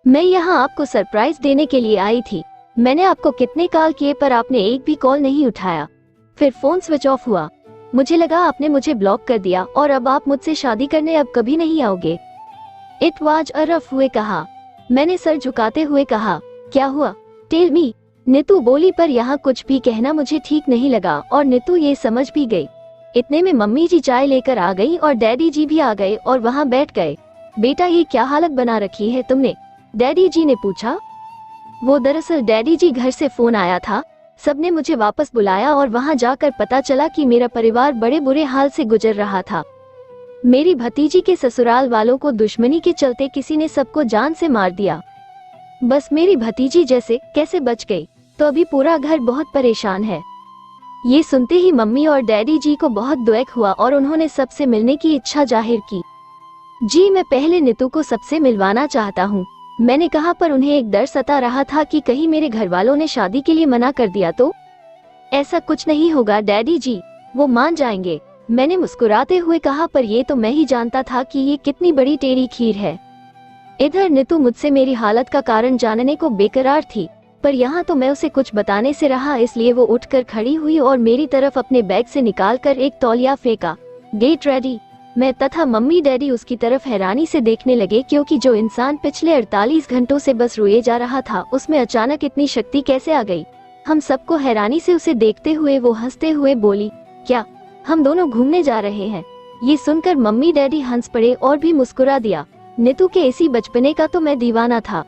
मैं यहाँ आपको सरप्राइज देने के लिए आई थी। मैंने आपको कितने कॉल किए पर आपने एक भी कॉल नहीं उठाया। फिर फोन स्विच ऑफ हुआ। मुझे लगा आपने मुझे ब्लॉक कर दिया और अब आप मुझसे शादी करने अब कभी नहीं आओगे। इट वाज अ रफ हुए कहा। मैंने सर झुकाते हुए कहा, क्या हुआ? टेल मी, नीतू बोली। पर यहाँ कुछ भी कहना मुझे ठीक नहीं लगा और नीतू ये समझ भी गई। इतने में मम्मी जी चाय लेकर आ गई और डैडी जी भी आ गए और वहाँ बैठ गए। बेटा, ये क्या हालत बना रखी है तुमने? डैडी जी ने पूछा। वो दरअसल डैडी जी घर से फोन आया था। सबने मुझे वापस बुलाया और वहाँ जाकर पता चला कि मेरा परिवार बड़े बुरे हाल से गुजर रहा था। मेरी भतीजी के ससुराल वालों को दुश्मनी के चलते किसी ने सबको जान से मार दिया। बस मेरी भतीजी जैसे कैसे बच गई, तो अभी पूरा घर बहुत परेशान है। ये सुनते ही मम्मी और डैडी जी को बहुत दुख हुआ और उन्होंने सबसे मिलने की इच्छा जाहिर की। जी, मैं पहले नीतू को सबसे मिलवाना चाहता हूँ, मैंने कहा। पर उन्हें एक डर सता रहा था कि कहीं मेरे घर वालों ने शादी के लिए मना कर दिया तो। ऐसा कुछ नहीं होगा डैडी जी, वो मान जाएंगे, मैंने मुस्कुराते हुए कहा। पर ये तो मैं ही जानता था कि ये कितनी बड़ी टेढ़ी खीर है। इधर नीतू मुझसे मेरी हालत का कारण जानने को बेकरार थी, पर यहाँ तो मैं उसे कुछ बताने से रहा, इसलिए वो उठकर खड़ी हुई और मेरी तरफ अपने बैग से निकालकर एक तौलिया फेंका। Get ready. मैं तथा मम्मी डैडी उसकी तरफ हैरानी से देखने लगे, क्योंकि जो इंसान पिछले 48 घंटों से बस रोए जा रहा था, उसमें अचानक इतनी शक्ति कैसे आ गई। हम सबको हैरानी से उसे देखते हुए वो हंसते हुए बोली, क्या हम दोनों घूमने जा रहे हैं? ये सुनकर मम्मी डैडी हंस पड़े और भी मुस्कुरा दिया। नीतू के इसी बचपने का तो मैं दीवाना था।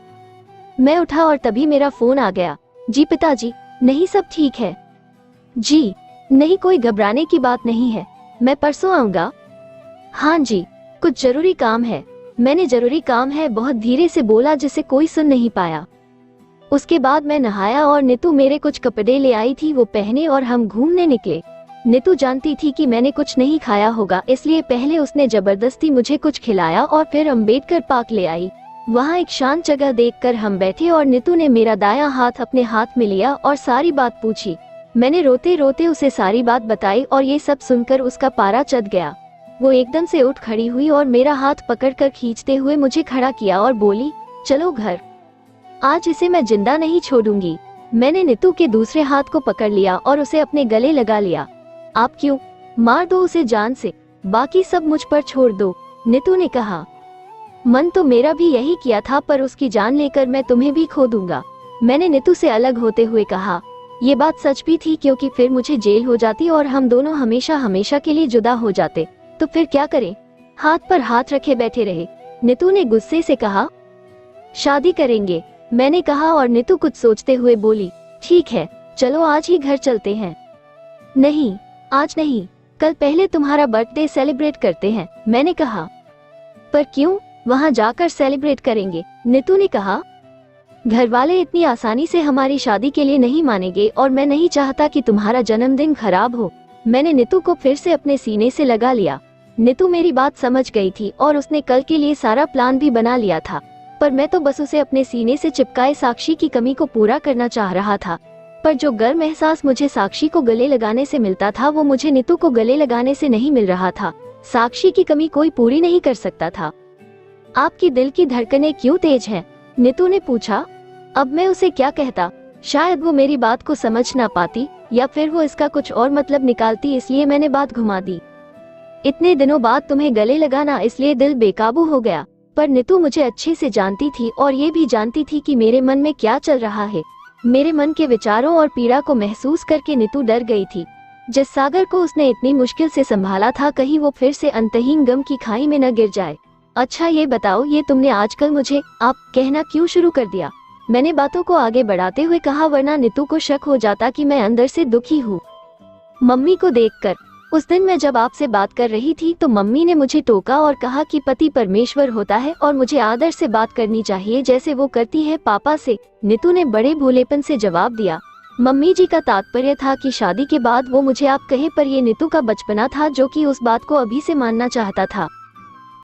मैं उठा और तभी मेरा फोन आ गया। जी पिताजी। नहीं, सब ठीक है। जी नहीं, कोई घबराने की बात नहीं है, मैं परसों आऊंगा। हाँ जी, कुछ जरूरी काम है। मैंने जरूरी काम है बहुत धीरे से बोला, जिसे कोई सुन नहीं पाया। उसके बाद मैं नहाया और नीतू मेरे कुछ कपड़े ले आई थी, वो पहने और हम घूमने निकले। नीतू जानती थी कि मैंने कुछ नहीं खाया होगा, इसलिए पहले उसने जबरदस्ती मुझे कुछ खिलाया और फिर अम्बेडकर पार्क ले आई। वहाँ एक शांत जगह देखकर हम बैठे और नीतू ने मेरा दायां हाथ अपने हाथ में लिया और सारी बात पूछी। मैंने रोते रोते उसे सारी बात बताई और ये सब सुनकर उसका पारा चढ़ गया। वो एकदम से उठ खड़ी हुई और मेरा हाथ पकड़कर खींचते हुए मुझे खड़ा किया और बोली, चलो घर, आज इसे मैं जिंदा नहीं छोड़ूंगी। मैंने नीतू के दूसरे हाथ को पकड़ लिया और उसे अपने गले लगा लिया। आप क्यों? मार दो उसे जान से, बाकी सब मुझ पर छोड़ दो, नीतू ने कहा। मन तो मेरा भी यही किया था, पर उसकी जान लेकर मैं तुम्हें भी खो दूंगा, मैंने नीतू से अलग होते हुए कहा। ये बात सच भी थी, क्योंकि फिर मुझे जेल हो जाती और हम दोनों हमेशा हमेशा के लिए जुदा हो जाते। तो फिर क्या करें? हाथ पर हाथ रखे बैठे रहे। नीतू ने गुस्से से कहा। शादी करेंगे, मैंने कहा और नीतू कुछ सोचते हुए बोली, ठीक है, चलो आज ही घर चलते हैं। नहीं, आज नहीं, कल पहले तुम्हारा बर्थडे सेलिब्रेट करते हैं, मैंने कहा। पर क्यों? वहाँ जाकर सेलिब्रेट करेंगे, नीतू ने कहा। घर वाले इतनी आसानी से हमारी शादी के लिए नहीं मानेंगे और मैं नहीं चाहता कि तुम्हारा जन्मदिन खराब हो। मैंने नीतू को फिर से अपने सीने से लगा लिया। नीतू मेरी बात समझ गई थी और उसने कल के लिए सारा प्लान भी बना लिया था, पर मैं तो बस उसे अपने सीने से चिपकाए साक्षी की कमी को पूरा करना चाह रहा था। पर जो गर्म एहसास मुझे साक्षी को गले लगाने से मिलता था, वो मुझे नीतू को गले लगाने से नहीं मिल रहा था। साक्षी की कमी कोई पूरी नहीं कर सकता था। आपकी दिल की धड़कनें क्यों तेज हैं? नीतू ने पूछा। अब मैं उसे क्या कहता? शायद वो मेरी बात को समझ ना पाती, या फिर वो इसका कुछ और मतलब निकालती, इसलिए मैंने बात घुमा दी। इतने दिनों बाद तुम्हें गले लगाना, इसलिए दिल बेकाबू हो गया। पर नीतू मुझे अच्छे से जानती थी और ये भी जानती थी कि मेरे मन में क्या चल रहा है। मेरे मन के विचारों और पीड़ा को महसूस करके नीतू डर गई थी। जिस सागर को उसने इतनी मुश्किल से संभाला था, कहीं वो फिर से अंतहीन गम की खाई में न गिर जाए। अच्छा ये बताओ, ये तुमने आजकल मुझे आप कहना क्यों शुरू कर दिया? मैंने बातों को आगे बढ़ाते हुए कहा, वरना नीतू को शक हो जाता कि मैं अंदर से दुखी हूँ। मम्मी को देखकर। उस दिन मैं जब आपसे बात कर रही थी तो मम्मी ने मुझे टोका और कहा कि पति परमेश्वर होता है और मुझे आदर से बात करनी चाहिए, जैसे वो करती है पापा से। नीतू ने बड़े भोलेपन से जवाब दिया। मम्मी जी का तात्पर्य था कि शादी के बाद वो मुझे आप कहे, पर ये नीतू का बचपना था जो कि उस बात को अभी से मानना चाहता था।